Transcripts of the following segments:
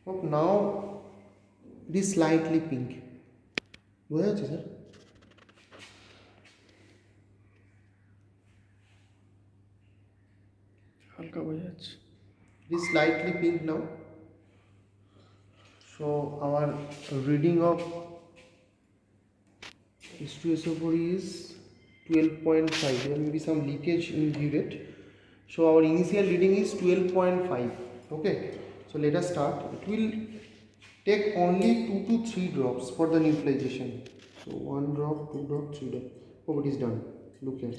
Okay, now it is slightly pink. বোঝা যাচ্ছে sir? হালকা বোঝা যাচ্ছে। It is slightly pink now. So our reading of H2SO4 is 12.5. There may be some leakage in burette. So our initial reading is 12.5. Okay. So let us start. It will take only 2 to 3 drops for the neutralization. So 1 drop, 2 drop, 3 drop. Oh, it is done. Look here.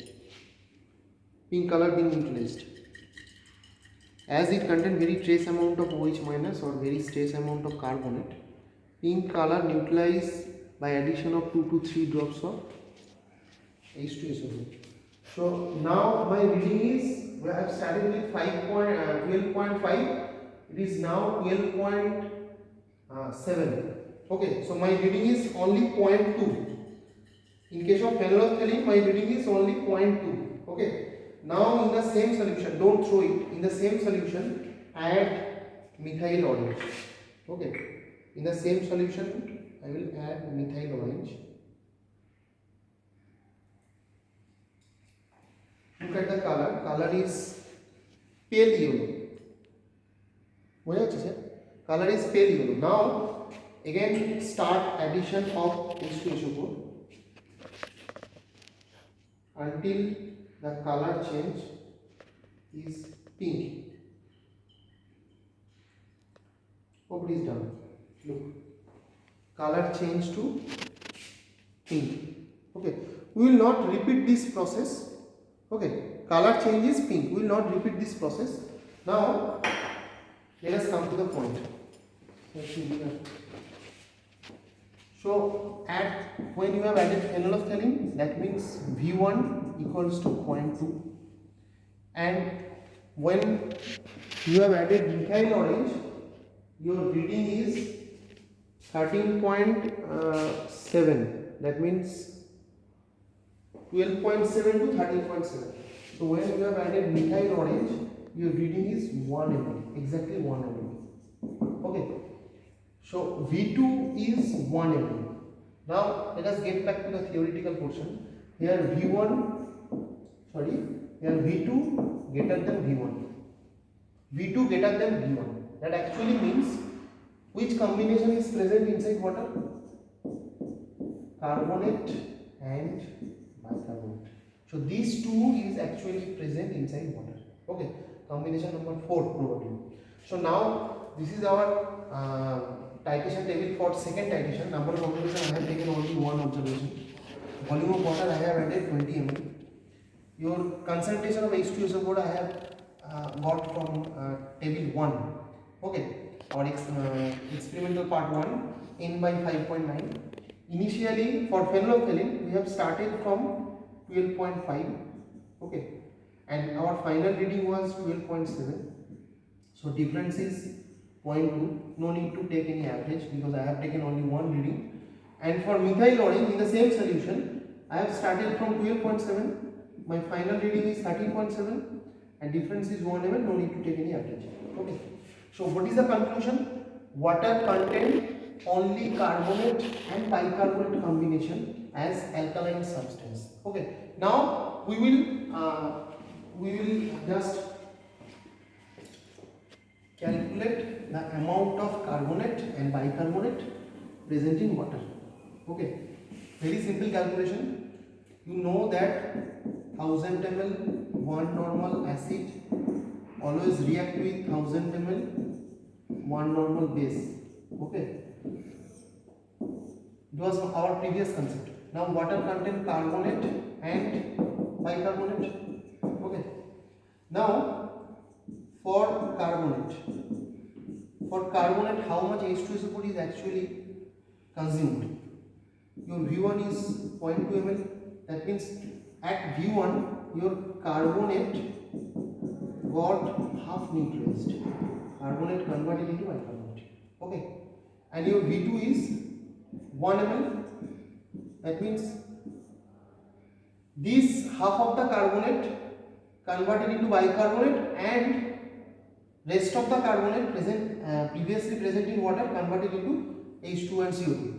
Pink color being neutralized. As it contains very trace amount of OH minus or very trace amount of carbonate, pink color neutralized by addition of 2 to 3 drops of H2SO4. So now my reading is, we have started with 12.5. It is now 12.7. Okay, so my reading is only 0.2. In case of phenolphthalein, my reading is only 0.2. Okay. Now in the same solution, don't throw it. In the same solution, add methyl orange. Okay. In the same solution, I will add methyl orange. Look at the color. Color is pale yellow. What is it? Color is pale yellow. Now again start addition of H2SO4 until the color change is pink. Hope it is done. Look, color change to pink. Okay, we will not repeat this process. Okay, color change is pink. We will not repeat this process. Now let us come to the point. So when you have added phenolphthalein, that means V1 equals to 0.2, and when you have added methyl orange, your reading is 13.7. That means 12.7 to 13.7. So when you have added methyl orange, your reading is 1 ml, exactly 1 ml. Okay. So V2 is 1 ml. Now let us get back to the theoretical portion. Here V2 greater than V1. V2 greater than V1. That actually means which combination is present inside water? Carbonate and bicarbonate. So these two is actually present inside water. Okay, combination number 4 probably. So now this is our titration table for second titration. Number of observation, I have taken only one observation. Volume of water, I have added 20 ml. Your concentration of H2SO4 I have got from table 1. Okay, or experimental part 1, N by 5.9. Initially for phenolphthalein we have started from 12.5. Okay, and our final reading was 12.7. So difference is 0.2. No need to take any average because I have taken only one reading. And for methyl orange, in the same solution, I have started from 12.7. My final reading is 13.7, and difference is 1 ml. No need to take any average. Okay. So what is the conclusion? Water contain only carbonate and bicarbonate combination as alkaline substance. Okay. Now we will just calculate the amount of carbonate and bicarbonate present in water. Okay, very simple calculation. You know that 1000 ml 1 normal acid always react with 1000 ml 1 normal base. Okay, it was our previous concept. Now water contain carbonate and bicarbonate. Okay, now for carbonate, how much H2SO4 is actually consumed? Your V1 is 0.2 ml. That means at V1 your carbonate got half neutralized. Carbonate converted into bicarbonate. Okay, and your V2 is 1 ml. That means this half of the carbonate converted into bicarbonate and Rest of the carbonate present previously present in water converted into H2 and CO2.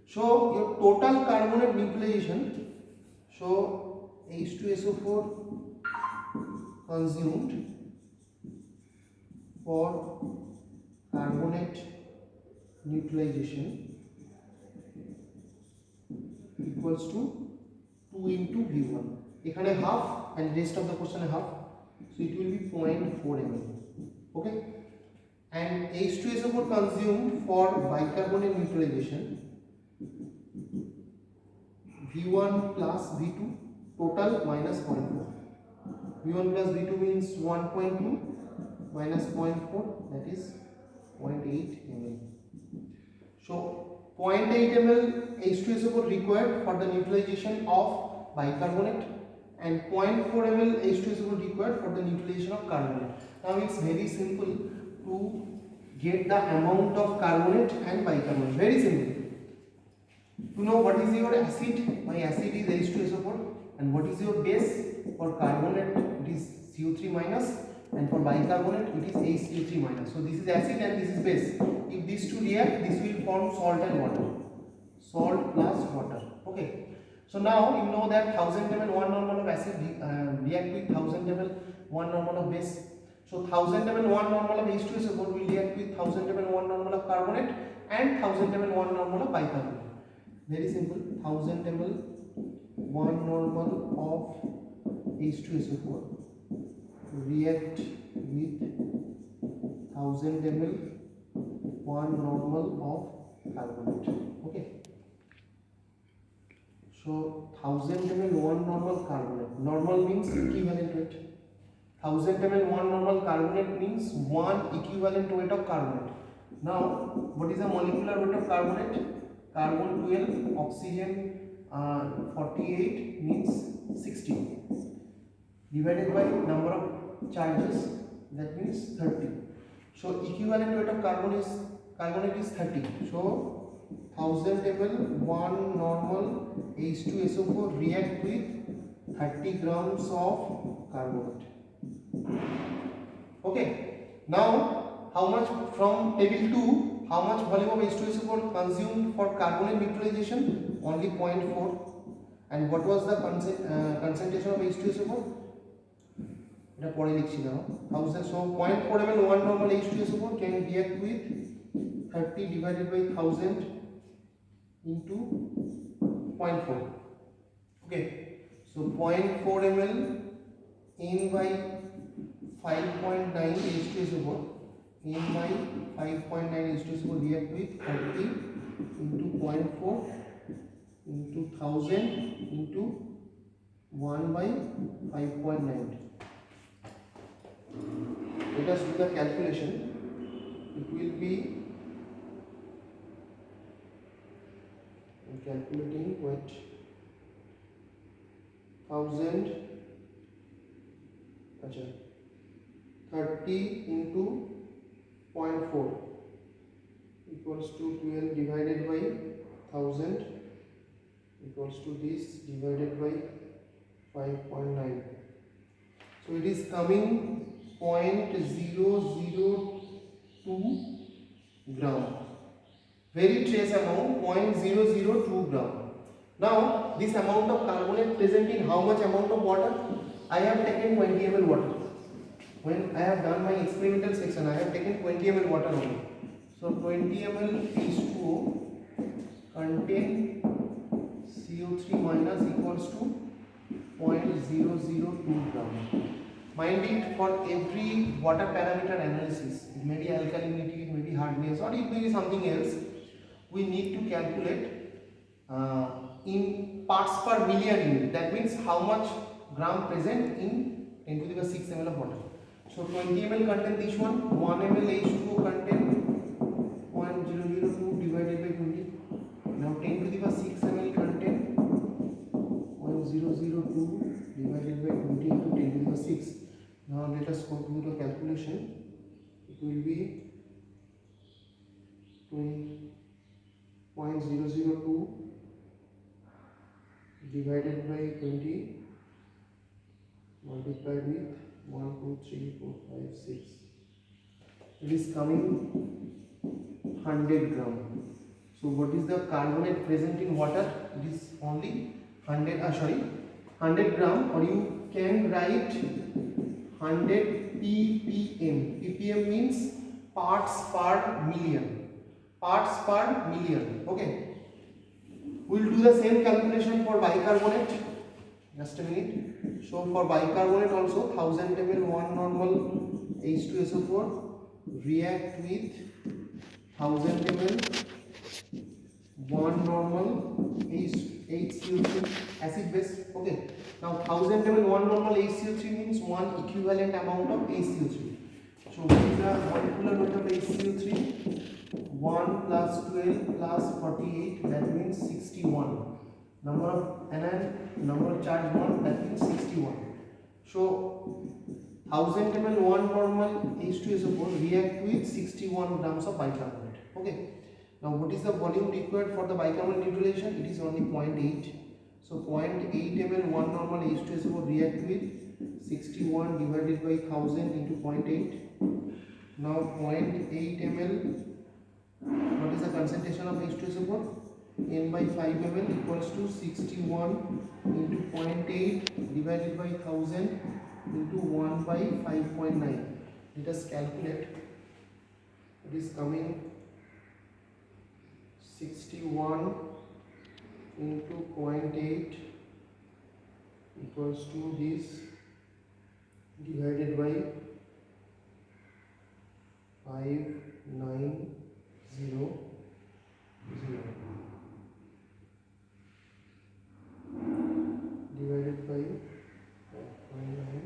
So your total carbonate neutralization, so H2SO4 consumed for carbonate neutralization equals to 2 into V1. এখানে half and rest of the question half, so it will be 0.4 ml. Okay, and H2SO4 consumed for bicarbonate neutralization V1 plus V2 total minus 0.4. V1 plus V2 means 1.2 minus 0.4, that is 0.8 ml. So 0.8 ml H2SO4 required for the neutralization of bicarbonate and 0.4 ml H2SO4 required for the neutralization of carbonate. Now it's very simple to get the amount of carbonate and bicarbonate. Very simple. To know what is your acid, my acid is H2SO4, and what is your base. For carbonate it is CO3 minus, and for bicarbonate it is HCO3 minus. So this is acid and this is base. If these two react, this will form salt and water. Salt plus water. Okay. So now you know that 1000 ml 1 normal of acid react with 1000 ml 1 normal of base. So 1000 ml 1 normal of H2SO4 will react with 1000 ml 1 normal of carbonate and 1000 ml 1 normal of bicarbonate. Very simple. 1000 ml 1 normal of H2SO4 react with 1000 ml 1 normal of carbonate. Okay. So 1000 ml 1 normal carbonate. Normal means equivalent weight. 1000 ml 1 normal carbonate means 1 equivalent weight of carbonate. Now, what is the molecular weight of carbonate? Carbon 12, oxygen 48 means 60. Divided by number of charges, that means 30. So equivalent weight of carbonate is 30. So 1000 ml 1 normal H2SO4 react with 30 grams of carbonate. Okay. Now how much from table 2, how much volume of H2SO4 consumed for carbonate neutralization? Only 0.4. And what was the concentration of H2SO4? এটা পরে লিখছি না 1000. So 0.4 ml 1 normal H2SO4 can react with 30 divided by 1000 into 0.4. Okay, so 0.4 ml n by 5.9 H2SO4 n by 5.9 H2SO4 react with 30 into 0.4 into 1000 into 1 by 5.9. Let us do the calculation. It will be calculating what 1000 30 into 0.4 equals to 12 divided by 1000 equals to this divided by 5.9. So it is coming 0.002 gram. Very trace amount, 0.002 gram. Now this amount of carbonate present in how much amount of water? I have taken 20 ml water. When I have done my experimental section, I have taken 20 ml water only. So 20 ml H2O contain CO3 minus equals to 0.002 gram. Mind it, for every water parameter analysis, it may be alkalinity, it may be hardness, or it may be something else, we need to calculate in parts per million unit. That means how much gram present in 10 to the power 6 ml of water. So 20 ml contain this one, 1 ml H2O contain 0.002 divided by 20. Now 10 to the power 6 ml contain 0.002 divided by 20 into 10 to the power 6. Now let us go to the calculation. It will be 0.002 divided by 20 multiplied with 1, 2, 3, 4, 5, 6. it is coming 100 gram. So what is the carbonate present in water? It is only 100 gram, or you can write 100 ppm. ppm means parts per million. Parts per million. Okay. We will do the same calculation for bicarbonate. Just a minute. So for bicarbonate also 1000 ml 1 normal H2SO4 react with 1000 ml 1 normal HCO3 acid base. Okay. Now 1000 ml 1 normal HCO3 means 1 equivalent amount of HCO3. So what is the molecular weight of HCO3? 1 plus 12 plus 48, that means 61. Number of anion, number of charge 1, that means 61. So 1000 ml 1 normal H2SO4 react with 61 grams of bicarbonate. Okay. Now what is the volume required for the bicarbonate neutralization? It is only 0.8. So 0.8 ml 1 normal H2SO4 react with 61 divided by 1000 into 0.8. Now 0.8 ml, what is the concentration of H2SO4? N by 5 ml equals to 61 into 0.8 divided by 1000 into 1 by 5.9. Let us calculate. It is coming 61 into 0.8 equals to this divided by 5900 divided by 5.9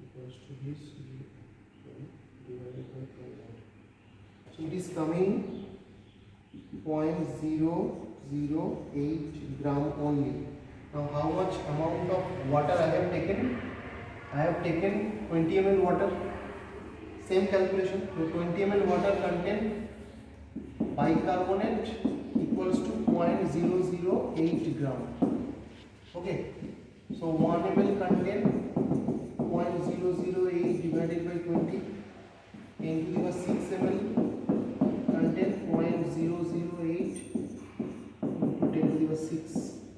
equals to this, divided by 0.9. So it is coming 0.008 gram only. Now how much amount of water I have taken? I have taken 20 ml water. Same calculation. So 20 ml water contain bicarbonate equals to 0.008 gram. Okay. So 1 ml contain 0.008 divided by 20. 10 to the power 6 ml contain 0.008 into 10 to the power 6.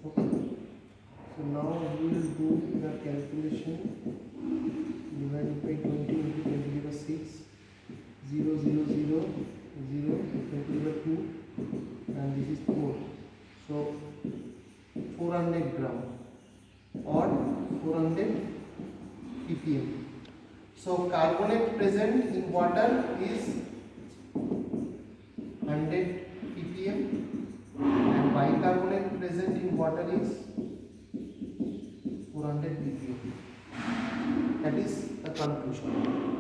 Okay. So now we will do the calculation. Divided by 20 into 10 to the power 6. 0, 0, 0, 0, 10 to the power 2, and this is 4. So 400 gram or 400 ppm. So carbonate present in water is 100 ppm and bicarbonate present in water is 400 ppm. That is the conclusion.